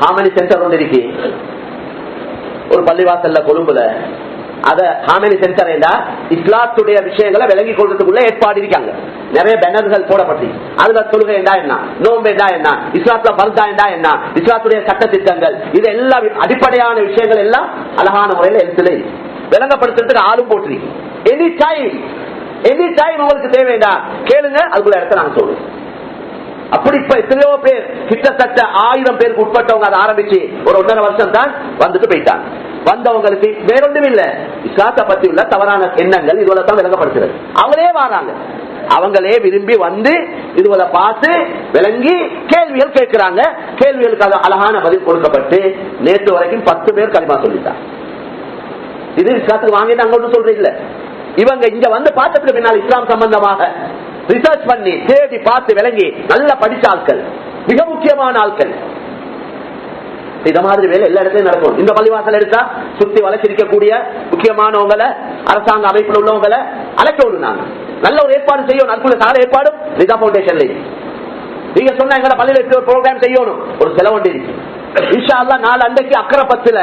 ஹாமனி சென்டர் ஒன்று இருக்கு ஒரு பள்ளிவாசல்ல கொழும்புல. அத ஹாமனி சென்டர் இஸ்லாத்துடைய விஷயங்களை விளங்கி கொள்றதுக்குள்ள ஏற்பாடு இருக்காங்க. நிறைய பேனர்கள் போடப்பட்டு அதுல தொழுகை என்றா என்ன, நோம்பு என்றா என்ன, இஸ்லாத்துல பர்தா என்றா என்ன, இஸ்லாத்துடைய சட்ட திட்டங்கள், இது எல்லாம் அடிப்படையான விஷயங்கள் எல்லாம் அழகான முறையில எழுத்துல விளங்கப்படுத்துறதுக்கு ஆளும் போட்டு எனி டைம் உங்களுக்கு தேவையா கேளுங்க, அதுக்குள்ள இடத்த நாங்க சொல்லுவோம். அப்படி இப்ப எத்தனையோ பேர் கிட்டத்தட்ட 1000 பேருக்கு உட்பட்டவங்க அதை ஆரம்பிச்சு ஒரு 1.5 வருஷம் தான் வந்துட்டு போயிட்டாங்க. வந்தவங்களுக்கு வேறொன்றும் இல்ல, இஸ்லாத்தை பத்தி உள்ள தவறான எண்ணங்கள் இதுவரை தான் விளங்கப்படுத்துறது. அவங்களே வராங்க, அவங்களே விரும்பி வந்து இதுவரை பார்த்து விளங்கி கேள்விகள் கேட்கிறாங்க. கேள்விகளுக்கு அழகான பதில் கொடுக்கப்பட்டு நேற்று வரைக்கும் 10 பேர் களிமா சொல்லிட்டாங்க. இது இஸ்லாத்துக்கு வாங்கிட்டு அங்க ஒன்றும் சொல்றது இல்ல. இவங்க இங்க வந்து பார்த்ததுக்கு பின்னால் இஸ்லாம் சம்பந்தமாக ரிசர்ச் பண்ணி தேடி பார்த்து விளங்கி நல்ல படிச்ச ஆட்கள், மிக முக்கியமான ஆட்கள். இந்த மாதிரி வேலை எல்லா இடத்துலயும் நடக்கும். இந்த பள்ளிவாசல் எடுத்தா சுத்தி வளர்ச்சிருக்கக்கூடிய முக்கியமானவங்களை, அரசாங்க அமைப்பில் உள்ளவங்களை அழைக்க விடுனாங்க. நல்ல ஒரு ஏற்பாடு செய்யணும். அதுக்குள்ள சால ஏற்பாடும் நிதா பவுண்டேஷன்ல நீங்க சொன்ன எங்களை பள்ளியில எப்படி ஒரு ப்ரோக்ராம் செய்யணும், ஒரு செலவு இருக்கு. இன்ஷா அல்லாஹ் நாலு அன்றைக்கு அக்கரைப்பத்துல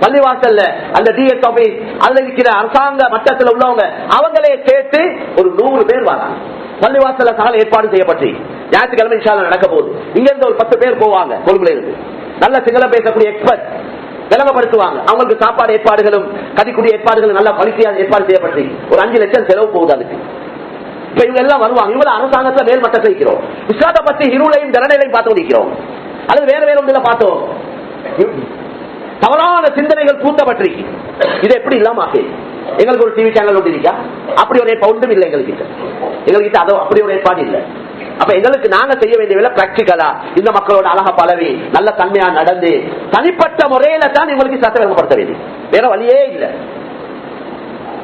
பள்ளிவாசல்ல அந்த டிஎஸ் ஆபீஸ் அதுல இருக்கிற அரசாங்க மட்டத்தில் உள்ளவங்க அவங்களே சேர்த்து ஒரு 100 பேர் வராங்க. பள்ளிவாசல்ல சகல ஏற்பாடு செய்யப்பட்டு ஞாயிற்றுக்கிழமை இன்ஷா அல்லாஹ் நடக்க போகுது. இங்க இருந்து ஒரு 10 பேர் போவாங்க. கொழும்புல இருந்து நல்ல சிங்களம் பேசக்கூடிய எக்ஸ்பர்ட் விளங்கப்படுத்துவாங்க. அவங்களுக்கு சாப்பாடு ஏற்பாடுகளும் கதிக்கூடிய ஏற்பாடுகளும் நல்ல குவாலிட்டியாக ஏற்பாடு செய்யப்பட்டு ஒரு 5 லட்சம் செலவு போகுது அதுக்கு. இப்ப இவங்க எல்லாம் வருவாங்க. இவங்க அரசாங்கத்தை மேல் மட்டத்தில் இருக்கிறோம். இஸ்லாத்தை பத்தி இருளையும் தரணைகளையும் பார்த்து கொண்டிருக்கிறோம். அல்லது வேற வேற ஒன்றில் பார்த்தோம். தவறான சிந்தனைகள் பூத்தப்பட்டிருக்கு. இது எப்படி இல்லாம எங்களுக்கு ஒரு டிவி சேனல் ஒன்று இருக்கா? அப்படி ஒரு ஏற்பாடும் இல்லை எங்ககிட்ட அதோ அப்படி ஒரு ஏற்பாடு இல்லை. அப்ப எங்களுக்கு நாங்க செய்ய வேண்டிய வேலை பிராக்டிகலா இந்த மக்களோட அழகா பழவி நல்ல தன்மையா நடந்து தனிப்பட்ட முறையில தான் இவங்களுக்கு சட்ட விளங்கப்படுத்த வேண்டியது. வேற வழியே இல்லை.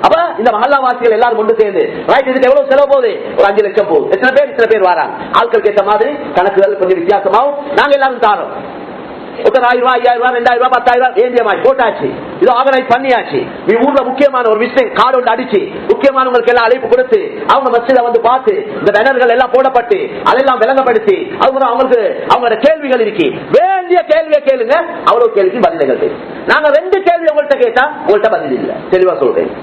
அப்ப இந்த மஹல்லாவாசிகள் எல்லாரும் கொண்டு சேர்ந்து ரைட் இதுக்கு எவ்வளவு செலவு போகுது? ஒரு 5 லட்சம் போகுது. எத்தனை பேர் வராங்க? ஆட்களுக்கு ஏற்ற மாதிரி கணக்குகள் கொஞ்சம் வித்தியாசமாகவும் நாங்க எல்லாரும் தாரோம். 1000 ரூபாய் 5000 ரூபாய் 2000 ரூபாய் 10000 வேண்டிய மாதிரி போட்டாச்சு. இது ஆர்கனைஸ் பண்ணியாச்சு. ஊர்ல முக்கியமான ஒரு விஷயம் கார்டு ஒன்று அடிச்சு முக்கியமானவங்களுக்கு எல்லாம் அழைப்பு கொடுத்து அவங்க மஸ்ஜித வந்து பார்த்து இந்த பேனர்கள் எல்லாம் போடப்பட்டு அதெல்லாம் விளங்கப்படுத்தி அவங்களுக்கு அவங்களோட கேள்விகள் இருக்கு. வேண்டிய கேள்வியை கேளுங்க. அவ்வளவு கேள்விக்கு பதில்கள். நாங்க 2 கேள்வி உங்கள்கிட்ட கேட்டா உங்கள்கிட்ட பதில் இல்லை. தெளிவா சொல்றேன்.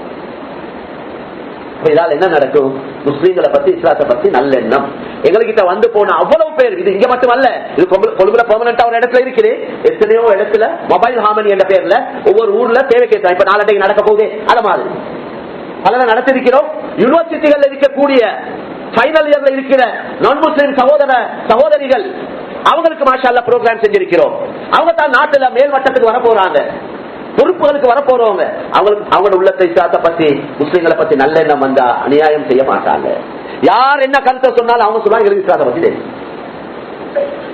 இதால் என்ன நடக்கும்? முஸ்லீம்களை பத்தி இஸ்லாத்தை பத்தி நல்லெண்ணம் எங்ககிட்ட வந்து போன அவ்வளவு பேர். இது இங்க மட்டும் அல்ல, இது கொழும்புல பெர்மனண்டா ஒரு இடத்துல இருக்குது. எத்தனையோ இடத்துல மொபைல் ஹார்மனி என்ற பேர்ல ஒவ்வொரு ஊர்ல தேவை கேட்கிறோம். இப்ப நாளைக்கு நடக்க போகுது. அத மாதிரி பல நடத்திருக்கிறோம். யூனிவர்சிட்டிகள் இருக்கக்கூடிய ஃபைனல் இயர்ல இருக்கிற நான் முஸ்லிம் சகோதரிகள் அவங்களுக்கு மாஷா அல்லாஹ் ப்ரோக்ராம் செஞ்சிருக்கிறோம். அவங்க தான் நாட்டுல மேல் மட்டத்துக்கு வர போறாங்க, பொறுப்புகளுக்கு வர போறவங்க. அவங்களுக்கு அவங்களோட உள்ளத்தை இஸ்லாத்தை பத்தி முஸ்லிம்களை பத்தி நல்ல எண்ணம் வந்தா அநியாயம் செய்ய மாட்டாங்க. யார் என்ன கருத்தை சொன்னாலும் அவங்க சொன்னாங்க இஸ்லாத்தை பத்தி தெரியும்.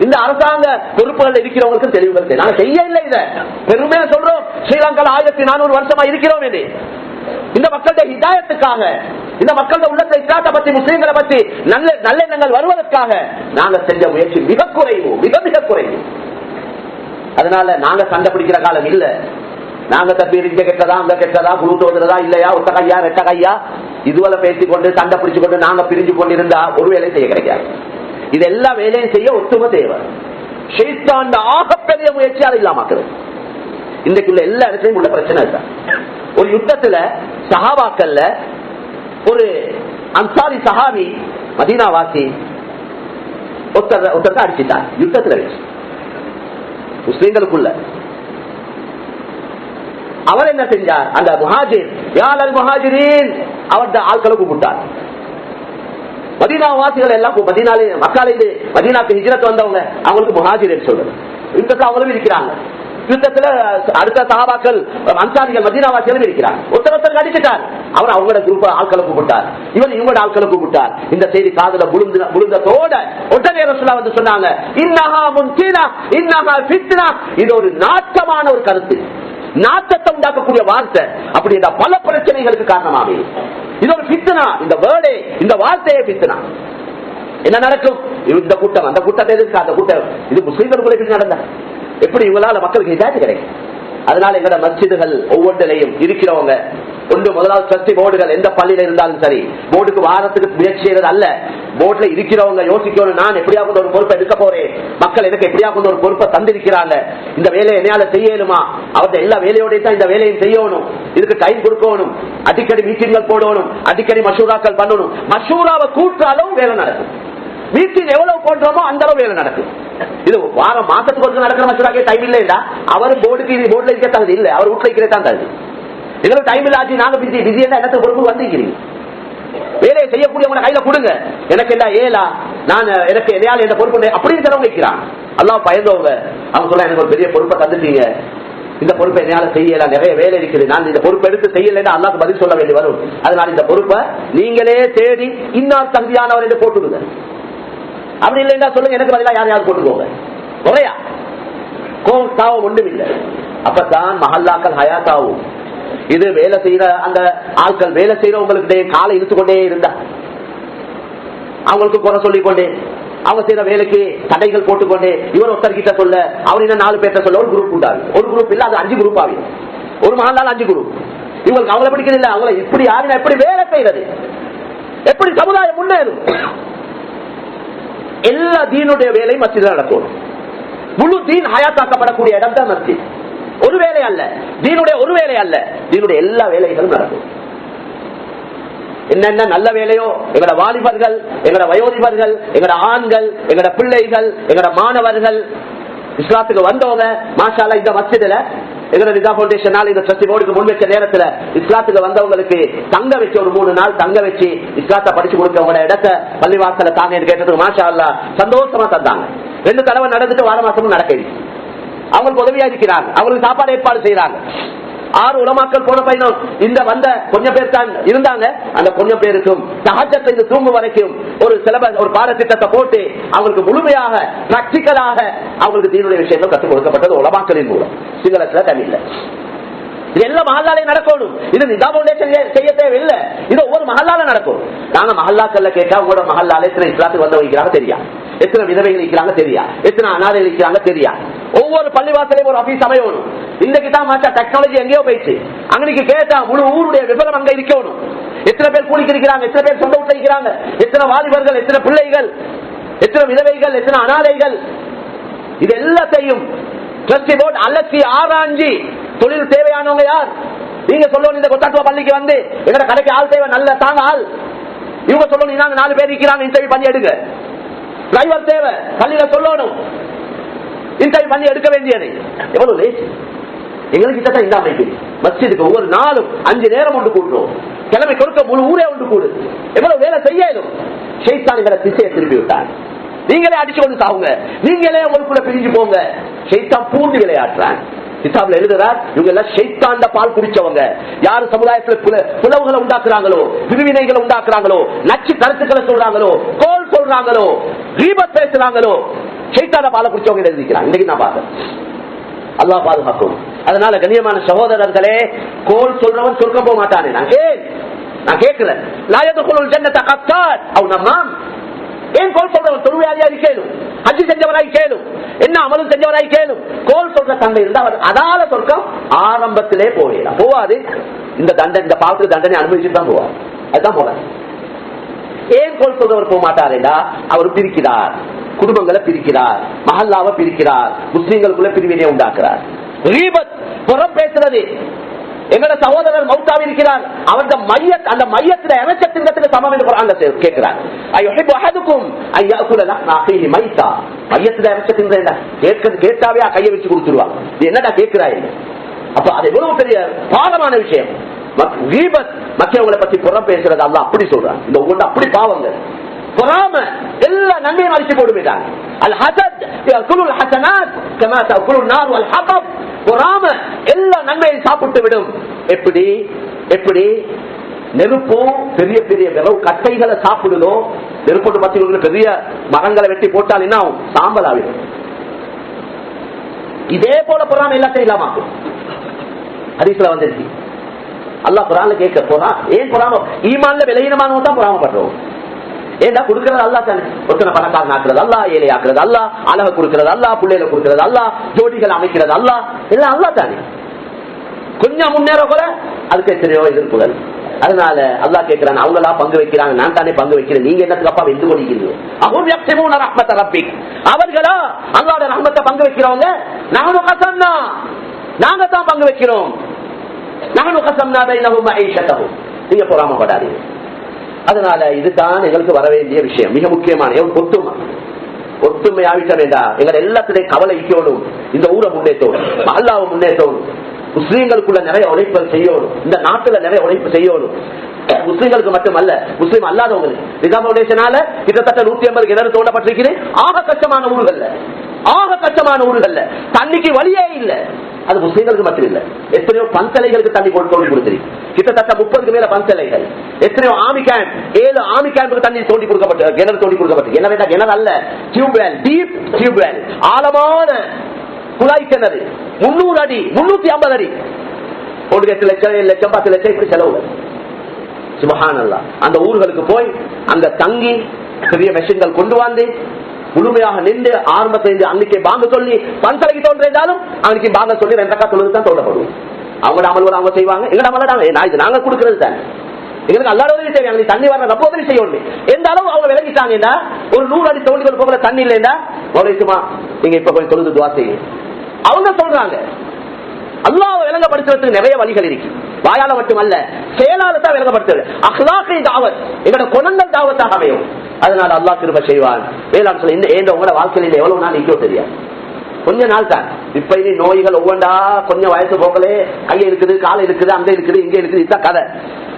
இந்த அரசாங்க பொறுப்புகள் இருக்கிறவங்களுக்கு தெளிவுகள் நாங்க செய்ய இல்லை. இதை பெருமையா சொல்றோம். ஸ்ரீலங்கால 1400 வருஷமா இருக்கிறோம். இந்த மக்களுடைய ஹிதாயத்துக்காக, இந்த மக்களுடைய உள்ளத்தை இஸ்லாத்தை பத்தி முஸ்லிம்களை பத்தி நல்லெண்ணங்கள் வருவதற்காக நாங்க செஞ்ச முயற்சி மிக குறைவு, மிக குறைவு. அதனால நாங்க சண்டை பிடிக்கிற காலம் இல்ல. நாங்க தப்பீர் இங்க கெட்டதா அங்க கெட்டதா குழு தோதுறதா இல்லையா ஒட்ட கையா ரெட்ட கையா இதுவரை பேசிக்கொண்டு சண்டை பிடிச்சு கொண்டு நாங்க பிரிஞ்சு கொண்டிருந்தா ஒரு வேலையும் செய்ய கிடைக்காது. இது எல்லா வேலையும் செய்ய ஒத்துமை தேவை. ஷைத்தான் ஆகப்பெரிய முயற்சி அதை இல்லாமக்கிறது. இன்றைக்குள்ள எல்லா இடத்துலயும் உள்ள பிரச்சனை இல்ல. ஒரு யுத்தத்துல சஹாபாக்கள்ல ஒரு அன்சாரி சஹாபி மதீனாவாசி ஒருத்தர் அடிச்சுட்டார் யுத்தத்துல வச்சு முஸ்லிம்களுக்குள்ள. அவர் என்ன செஞ்சார்? அந்த முஹாஜிர் யால் முஹாஜிரின் அவருடைய ஆட்களை கூப்பிட்டார். மதீனா வாசிகள் எல்லாம் மதீனாக்கு ஹிஜ்ரத் வந்தவங்க அவங்களுக்கு முஹாஜிர் சொல்றது. யுத்தத்தில் அவங்களும் இருக்கிறாங்க. யுத்தத்துல அடுத்த சஹாபாக்கள் அன்சாரிகள் மதீனாவாசிகளும் இருக்கிறார். ஒருத்தர் அடிச்சுட்டார். அவர் அவங்களோட குரூப் ஆட்களை கூப்பிட்டார். இவன் இவங்களோட ஆட்களை கூப்பிட்டார். இந்த செய்தி காதுல விழுந்ததோட உடனே ரசூலுல்லாஹ் வந்து சொன்னாங்க, இன்னஹா முன்கினா இன்னஹா ஃபித்னா. இது ஒரு நாட்டமான ஒரு கருத்து, நாட்டத்தை உண்டாக்கக்கூடிய வார்த்தை. அப்படி இந்த பல பிரச்சனைகளுக்கு காரணமாக இது ஒரு ஃபித்னா. இந்த வேர்டே, இந்த வார்த்தையே ஃபித்னா. என்ன நடக்கும்? இந்த கூட்டம் அந்த கூட்டத்தை எதிர்க்க அந்த கூட்டம் இது முஸ்லிம்களுக்குள்ள நடந்த எப்படி இவங்களால மக்களுக்கு ஹிதாயத் கிடைக்கும். அதனால எங்களோட மஸ்ஜிதுகள் ஒவ்வொன்றிலையும் இருக்கிறவங்க ஒன்று முதலாவது ட்ரஸ்டி போர்டுகள் எந்த பள்ளியில இருந்தாலும் சரி, போர்டுக்கு வாரத்துக்கு முயற்சி செய்யறது அல்ல. போர்டுல இருக்கிறவங்க யோசிக்கணும், நான் எப்படியா கொண்டு ஒரு பொறுப்பை எடுக்க போறேன், மக்கள் எனக்கு எப்படியா கொண்டு ஒரு பொறுப்பை தந்திருக்கிறாங்க, இந்த வேலையை என்னால செய்யணுமா, அவருடைய எல்லா வேலையோட தான் இந்த வேலையும் செய்யணும், இதுக்கு டைம் கொடுக்கணும், அடிக்கடி மீட்டிங்கள் போடணும், அடிக்கடி மஷூராக்கள் பண்ணணும். மஷூராவை கூட்டாலும் வேலை நடக்கும். மீட்டிங் எவ்வளவு போடுறோமோ அந்த அளவு வேலை நடக்கும். இது வாரம் மாசத்துக்கு ஒரு நடக்கிற மஷூராக்கே டைம் இல்லையா? அவர் போர்டுக்கு போர்டுல இருக்க தகுதி இல்லை, அவர் வீட்டுல இருக்கிறே தான் தகுதி. எங்களுக்கு டைம் இல்ல ஆச்சு, நாங்க பிஸி பிஸியா இடத்துல பொறுப்பு வந்திருக்கிறீங்க. வேலையை செய்யக்கூடியவங்க கையில கொடுங்க, எனக்கு எல்லாம் ஏலா நான் எனக்கு எதையால் எந்த பொறுப்பு அப்படின்னு தரவங்க வைக்கிறான். எல்லாம் பயந்தவங்க அவங்க சொல்ல எனக்கு ஒரு பெரிய பொறுப்பை தந்துட்டீங்க, இந்த பொறுப்பை என்னால செய்யல, நிறைய வேலை இருக்குது, நான் இந்த பொறுப்பை எடுத்து செய்யலைன்னா அல்லாஹ்வுக்கு பதில் சொல்ல வேண்டி வரும். அதனால இந்த பொறுப்பை நீங்களே தேடி இன்னார் தகுதியானவர் என்று போட்டுடுங்க. அப்படி இல்லைன்னா சொல்லுங்க, எனக்கு பதிலாக யாரையாவது போட்டுக்கோங்க. முறையா கோவம் ஒன்றும் இல்லை. அப்பதான் மஹல்லாக்கள் ஹயாத்தாவும். இது வேலை செய்யற அந்த ஆட்கள் வேலை செய்யறவங்களுக்கு காலை இழுத்துக்கொண்டே இருந்தா அவங்களுக்கு குறை சொல்லிக்கொண்டே அவங்க செய்யற வேலைக்கு தடைகள் போட்டுக்கொண்டு இவர் ஒருத்தர் கிட்ட சொல்ல அவர் என்ன 4 பேர்த்த சொல்ல ஒரு குரூப் உண்டாகும். ஒரு குரூப் இல்ல, அது 5 குரூப் ஆகும். ஒரு மஹல்லால 5 குரூப். இவங்களுக்கு அவங்களை பிடிக்கிறது இல்ல, அவங்களை எப்படி யாருன்னா எப்படி வேலை செய்யறது, எப்படி சமுதாயம் முன்னேறும். எல்லா தீனுடைய வேலை மஸ்ஜித்ல நடக்கும். முழு தீன் ஹயாத்தாக்கப்படக்கூடிய இடம் தான் மஸ்ஜித். ஒரு வேலை அல்ல, தீனுடைய ஒரு வேலை அல்ல, தீனுடைய எல்லா வேலைகளும் நடக்கும். என்னென்ன நல்ல வேலையோ எங்கட வாலிபர்கள், எங்கட வயோதிபர்கள், எங்கட ஆண்கள், எங்கட பிள்ளைகள், எங்கட மாணவர்கள் இஸ்லாத்துக்கு வந்தவங்க மாஷா அல்லாஹ் இந்த மஸ்ஜிதுல எங்கட நிதா ஃபவுண்டேஷனால் இந்த ட்ரஸ்டி போர்டுக்கு முன் வச்ச நேரத்துல இஸ்லாத்துக்கு வந்தவங்களுக்கு தங்க வச்சு ஒரு 3 நாள் தங்க வச்சு இஸ்லாத்தை படிச்சு கொடுக்க இடத்தை பள்ளிவாசல தாங்க கேட்டதுக்கு மாஷா அல்லாஹ் சந்தோஷமா தந்தாங்க. 2 தடவை நடந்துட்டு வார மாசமும் நடக்குது. அவங்களுக்கு உதவியா இருக்கிறாங்க, அவங்களுக்கு சாப்பாடு ஏற்பாடு செய்யறாங்க. 6 உலமாக்கள் போன பையனும் இந்த வந்த கொஞ்சம் பேர் தான் இருந்தாங்க. அந்த கொஞ்சம் பேருக்கும் தஹஜ்ஜத் தூங்கும் வரைக்கும் ஒரு சிலபஸ், ஒரு பாடத்திட்டத்தை போட்டு அவங்களுக்கு முழுமையாக பிராக்டிக்கலாக அவங்களுக்கு தீனுடைய விஷயங்கள் கற்றுக் கொடுக்கப்பட்டது உலமாக்களின் மூலம். சிங்களத்துல தமிழ்ல இது எல்லா மஹல்லாலையும் நடக்கணும். இது நிதா ஃபவுண்டேஷன் செய்ய தேவையில்லை, இது ஒவ்வொரு மஹல்லால நடக்கும். நாங்க மஹல்லாக்கள்ல கேட்டா உங்களோட மஹல்லால எத்தனை இஸ்லாத்துக்கு வந்தவங்க இருக்கிறாங்க தெரியா, எத்தனை விதவைகள் இருக்கிறாங்க தெரியா, எத்தனை அனாதைகள் இருக்கிறாங்க தெரியா. ஒவ்வொரு பள்ளிவாசலையும் ஒரு ஆபீஸ் அமையணும். இன்னைக்கு தான் மாச்சா டெக்னாலஜி எங்கேயோ போயிடுச்சு. அன்னைக்கு கேட்டா முழு ஊருடைய விவரம் அங்க இருக்கணும். எத்தனை பேர் கூலிக்கு இருக்கிறாங்க, எத்தனை பேர் சொந்த வீட்டுல இருக்கிறாங்க, எத்தனை வாலிபர்கள், எத்தனை பிள்ளைகள், எத்தனை விதவைகள், எத்தனை அனாதைகள், இது எல்லாத்தையும் ட்ரஸ்டி போர்டு அலசி ஆராய்ஞ்சி தொழில் தேவையானவங்க யார் நீங்க சொல்லணும். இந்த கொத்தாட்டுவா பள்ளிக்கு வந்து எங்க கடைக்கு ஆள் தேவை, நல்ல தாங்க ஆள். இவங்க சொல்லணும் நாங்க 4 பேர் இருக்கிறாங்க, இன்டர்வியூ பண்ணி எடுங்க. டிரைவர் தேவை, பள்ளியில சொல்லணும், இன்டர்வியூ பண்ணி எடுக்க வேண்டியது. எவ்வளவு லேட் எங்களுக்கு கிட்ட இந்த அமைப்பு. மஸ்ஜிதுக்கு ஒவ்வொரு நாளும் 5 நேரம் ஒன்று கூட்டுறோம். கிழமை கொடுக்க முழு ஊரே ஒன்று கூடு. எவ்வளவு வேலை செய்யணும். ஷைத்தான்களை திசையை திருப்பி விட்டார். நீங்களே அடிச்சு கொண்டு சாவுங்க, நீங்களே உங்களுக்குள்ள பிரிஞ்சு போங்க. ஷைத்தான் பூண்டு விளையாடுறான். கிதாப்ல எழுதுறார், இவங்க எல்லாம் ஷைத்தாண்ட பால் குடிச்சவங்க. யாரு சமுதாயத்துல பிளவுகளை உண்டாக்குறாங்களோ, பிரிவினைகளை உண்டாக்குறாங்களோ, நச்சு கருத்துக்களை சொல்றாங்களோ, கோல் சொல்றாங்களோ, கீபத் பேசுறாங்களோ, ஷைத்தாண்ட பாலை குடிச்சவங்க எழுதிக்கிறாங்க. இன்னைக்கு நான் பார்த்தேன். அல்லாஹ் பாதுகாக்கும். அதனால கண்ணியமான சகோதரர்களே, கோல் சொல்றவன் சொர்க்கம் போக மாட்டானே. நான் கேட்கல, லாயதுல் ஜன்னத கத்தார் அவ் நமாம். ஏன் கோல் சொல்றவன் தொழுவையாளியாகி கேளும், ஹஜ் செஞ்சவராய் கேளும், என்ன அமலும் செஞ்சவராய் கேளும். கோல் சொல்ற தண்டனை இருந்தா அதால சொர்க்கம் ஆரம்பத்திலே போவாது. இந்த தண்டனை, இந்த பாவத்துக்கு தண்டனை அனுபவிச்சுட்டு தான் போவார். அதுதான் போல. ஏன் கோல் சொல்றவர் போக மாட்டாரேடா, அவர் பிரிக்கிறார், குடும்பங்களை பிரிக்கிறார், மஹல்லாவை பிரிக்கிறார், முஸ்லீம்களுக்குள்ள பிரிவினை உண்டாக்குறார். ரீபத் புறம் பேசுறது. எங்களோட சகோதரர் மௌத்தாவி இருக்கிறார், அவரது மையத், அந்த மையத்துல இறைச்சத்திற்கு சமம் என்று குர்ஆன்ல கேட்கிறார். அய்யுஹிப்பு அஹதுக்கும் அன் யாகுல லஹ்ம அஹீஹி மைத்தா. மையத்துல இறைச்சத்தின்றா கேட்டாவே கையை வச்சு கொடுத்துருவாங்க. நீ என்னடா கேட்கிறாய்? அப்ப அது எவ்வளவு பெரிய பாவமான விஷயம். கீபத், மற்றவங்களை பத்தி புறம் பேசுறது அல்லாஹ் அப்படி சொல்றான். இந்த ஒவ்வொன்று அப்படி பாவங்க. பொறாம எல்லா நன்மையும் அழிச்சு போடுவிட்டாங்க. அல் ஹஸத் யகுலுல் ஹஸனாத் கமா தகுலுன் நார் வல் ஹதப். பொறாம எல்லா நன்மையை சாப்பிட்டு விடும். எப்படி எப்படி நெருப்பு பெரிய பெரிய விரவு கட்டைகளை சாப்பிடுதோ, நெருப்பு பத்தி பெரிய மரங்களை வெட்டி போட்டால் என்ன ஆகும்? சாம்பல் ஆகிடும். இதே போல பொறாம எல்லாத்தையும் இல்லாம ஹதீஸ்ல வந்துருச்சு. அல்லாஹ் குர்ஆன்ல கேட்க போறான், ஏன் பொறாம? ஈமான்ல விலையினமானவங்க தான் பொறாமப்படுறோம். ஏண்டா கொடுக்கிறது அல்லா தானே. ஒருத்தனை பணக்காரன் ஆக்குறது அல்லா, ஏழை ஆக்குறது அல்லா, அழக கொடுக்கிறது அல்லா, பிள்ளைகளை கொடுக்கிறது அல்லா, ஜோடிகள் அமைக்கிறது அல்லா, எல்லாம் அல்லா தானே. கொஞ்சம் முன்னேற கூட அதுக்கு எத்தனையோ எதிர்ப்புகள். அதனால அல்லாஹ் கேட்கிறான், அவங்களா பங்கு வைக்கிறாங்க, நான் தானே பங்கு வைக்கிறேன், நீங்க என்னத்துக்கு அப்பா எந்த ஒழிக்கிறீங்க? அவர்களா அல்லாஹ்வுடைய ரஹ்மத்தை பங்கு வைக்கிறவங்க. நஹ்னு கஸம்னா, நாங்க தான் பங்கு வைக்கிறோம். நஹ்னு கஸம்னா பைனஹும் மஈஷத்தஹும். நீங்க பொறாமப்படாதீங்க. அதனால இதுதான் எங்களுக்கு வர வேண்டிய விஷயம், மிக முக்கியமான ஒத்துமை. ஒத்துமை ஆவிட்ட வேண்டாம். எங்களை எல்லாத்திலையும் கவலை ஈக்கணும். இந்த ஊரை முன்னேற்றணும், மஹல்லாவை முன்னேற்றணும், முஸ்லீம்களுக்குள்ள நிறைய உழைப்பு செய்யணும், இந்த நாட்டுல நிறைய உழைப்பு செய்யணும். முஸ்லீம்களுக்கு மட்டுமல்ல, முஸ்லீம் அல்லாதவங்களுக்கு. நிதா ஃபவுண்டேஷனால கிட்டத்தட்ட 150 கிணறு தோண்டப்பட்டிருக்கிறேன். ஆக கஷ்டமான ஊர்கள்ல, ஆக கஷ்டமான ஊர்கள்ல தண்ணிக்கு வழியே இல்லை. அது முஸ்லீம்களுக்கு மட்டும் இல்ல, எத்தனையோ பஞ்சலைகளுக்கு தண்ணி போட்டு தோண்டி கொடுத்திருக்கு. கிட்டத்தட்ட 30க்கு மேல பஞ்சலைகள், எத்தனையோ ஆர்மி கேம்ப், 7 ஆர்மி கேம்புக்கு தண்ணி தோண்டி கொடுக்கப்பட்டு, கிணறு தோண்டி கொடுக்கப்பட்டு. என்ன வேண்டாம், கிணறு அல்ல, டியூப்வெல், டீப் டியூப்வெல், ஆழமான குழாய் கிணறு, 300 அடி 350 அடி, 1 லட்சம் 7 லட்சம் 10 லட்சம் இப்படி செலவு. சுப்ஹானல்லாஹ். அந்த ஊர்களுக்கு போய் அங்க தங்கி பெரிய மெஷின்கள் கொண்டு வந்து முழுமையாக நின்று ஆரம்பத்திலிருந்து அன்னைக்கு பாங்க சொல்லி பன்சலைக்கு தோன்றாலும் அவனுக்கு பாங்க சொல்லி 2 ரக்காத் தொழுதுதான் தோன்றப்படும். அவங்க அமல் அவங்க செய்வாங்க, எங்கட அமல் நாங்க கொடுக்கிறது தான். எங்களுக்கு அல்லாத உதவி செய்வாங்க, தண்ணி வர நம்ம உதவி செய்யணும். எந்த அளவு அவங்க விளங்கிட்டாங்கன்னா ஒரு 100 அடி தோண்டி போகிற தண்ணி இல்லைன்னா சும்மா நீங்க இப்ப போய் தொழுது துவா செய்யுங்க அவங்க சொல்றாங்க. அல்லாஹ்வை விளங்கப்படுத்துறதுக்கு நிறைய வழிகள் இருக்கு. வாயால மட்டுமல்ல, செயலால தான் விளங்கப்படுத்துறது. அஹ்லாக்கை தாவத், எங்களோட குணங்கள் தாவத்தாக அமையும். அதனால அல்லாஹ் கிருபை செய்வான். வேளாண் சொல்ல இந்த உங்களோட வாழ்க்கையில எவ்வளவு நாள் நிற்கும் தெரியாது, கொஞ்ச நாள் தான். இப்ப இனி நோய்கள் ஒவ்வொன்றா கொஞ்சம் வயசு போக்கலே கையை இருக்குது, காலை இருக்குது, அங்க இருக்குது, இங்க இருக்குது, இதுதான் கதை.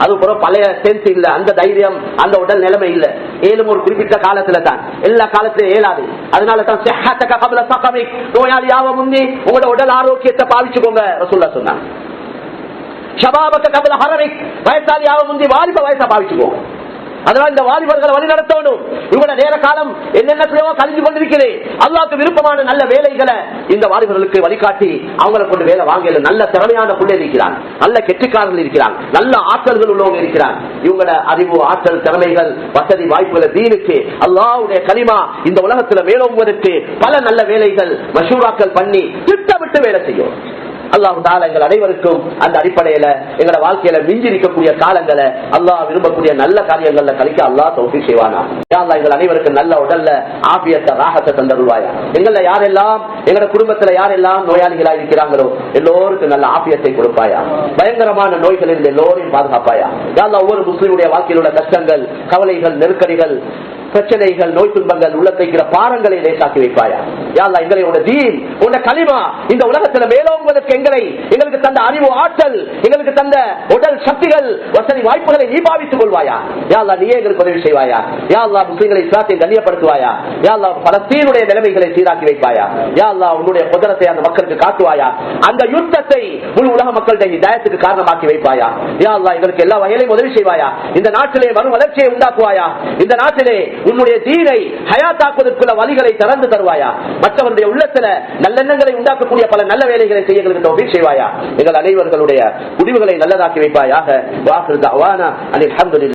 அது போல பழைய சென்ஸ் இல்ல, அந்த தைரியம், அந்த உடல் நிலைமை இல்ல. ஏழும் ஒரு குறிப்பிட்ட காலத்துல தான், எல்லா காலத்திலும் ஏலாது. அதனால தான் நோயாளியாக முந்தி உங்களோட உடல் ஆரோக்கியத்தை பாவிச்சுக்கோங்க ரசூலுல்லாஹ் சொன்னாங்க. ஷபாபக கபல ஹரமிக், வயசாலியாக முந்தி வாலிப வயசை பாவிச்சுக்கோங்க. அதனால இந்த வாலிபர்களை வழி நடத்தணும். இவங்களோட நேர காலம் என்னென்ன கழிஞ்சு கொண்டிருக்கிறேன். அல்லாஹ்வுக்கு விருப்பமான நல்ல வேலைகளை இந்த வாலிபர்களுக்கு வழிகாட்டி அவங்களை கொண்டு வேலை வாங்கல. நல்ல திறமையான பிள்ளை இருக்கிறான், நல்ல கெட்டிக்காரர்கள் இருக்கிறான், நல்ல ஆற்றல்கள் உள்ளவங்க இருக்கிறான். இவங்களோட அறிவு, ஆற்றல், திறமைகள், வசதி, வாய்ப்புகளை தீனுக்கு அல்லாஹ்வுடைய கலிமா இந்த உலகத்துல மேலோங்குவதற்கு பல நல்ல வேலைகள் மஷூராக்கள் பண்ணி திட்டமிட்டு வேலை செய்யும். அல்லாஹ் தஆலா எங்கள் அனைவருக்கும் அந்த அடிப்படையில எங்களோட வாழ்க்கையில மிஞ்சி இருக்கக்கூடிய காலங்களை அல்லாஹ் விரும்பக்கூடிய நல்ல காரியங்கள்ல கழிக்க அல்லாஹ் தௌஃபீக் செய்வானா. யா அல்லாஹ் எங்கள் அனைவருக்கும் நல்ல உடல்ல ஆஃபியத்தை, ராஹத்தை தந்தருள்வாயா. எங்கள யாரெல்லாம் எங்களோட குடும்பத்துல யாரெல்லாம் நோயாளிகளா இருக்கிறாங்களோ எல்லோருக்கும் நல்ல ஆஃபியத்தை கொடுப்பாயா. பயங்கரமான நோய்களில் இருந்து எல்லோரையும் பாதுகாப்பாயா. யா அல்லாஹ் ஒவ்வொரு முஸ்லிமுடைய வாழ்க்கையில் உள்ள கஷ்டங்கள், கவலைகள், நெருக்கடிகள், பிரச்சனைகள், நோய் துன்பங்கள், உள்ளத்தை பாரங்களை லேசாக்கி வைப்பாயா. யா அல்லாஹ் எங்களை உன்னுடைய தீன், உன்னுடைய கலிமா இந்த உலகத்துல மேலோங்குவதற்கு எங்களுக்கு தந்த அறிவு, ஆற்றல், எங்களுக்கு தந்த உடல் சக்திகள், வசதி, வாய்ப்புகளை நீ பாவித்துக் கொள்வாயா. யா அல்லாஹ் நீயே எங்களுக்கு உதவி செய்வாயா. யா அல்லாஹ் முஸ்லிம்களை இஸ்லாத்தை கண்ணியப்படுத்துவாயா. யா அல்லாஹ் பலஸ்தீனுடைய நிலைமைகளை சீராக்கி வைப்பாயா. யா அல்லாஹ் உன்னுடைய குதிரத்தை அந்த மக்களுக்கு காட்டுவாயா. அந்த யுத்தத்தை முழு உலக மக்களுடைய ஹிதாயத்துக்கு காரணமாக்கி வைப்பாயா. யா அல்லாஹ் எங்களுக்கு எல்லா வகையிலும் உதவி செய்வாயா. இந்த நாட்டிலே வரும் வளர்ச்சியை உண்டாக்குவாயா. இந்த நாட்டிலே உன்னுடைய தீனை ஹயாத்தாக்குவதற்குள்ள வழிகளை திறந்து தருவாயா. மற்றவருடைய உள்ளத்துல நல்லெண்ணங்களை உண்டாக்கக்கூடிய பல நல்ல வேலைகளை செய்ய எங்களுக்கு தௌஃபீக் செய்வாயா. எங்கள் அனைவர்களுடைய முடிவுகளை நல்லதாக்கி வைப்பாயாக. வாஹிரு தஅவானா அனில் ஹம்துலில்லாஹ்.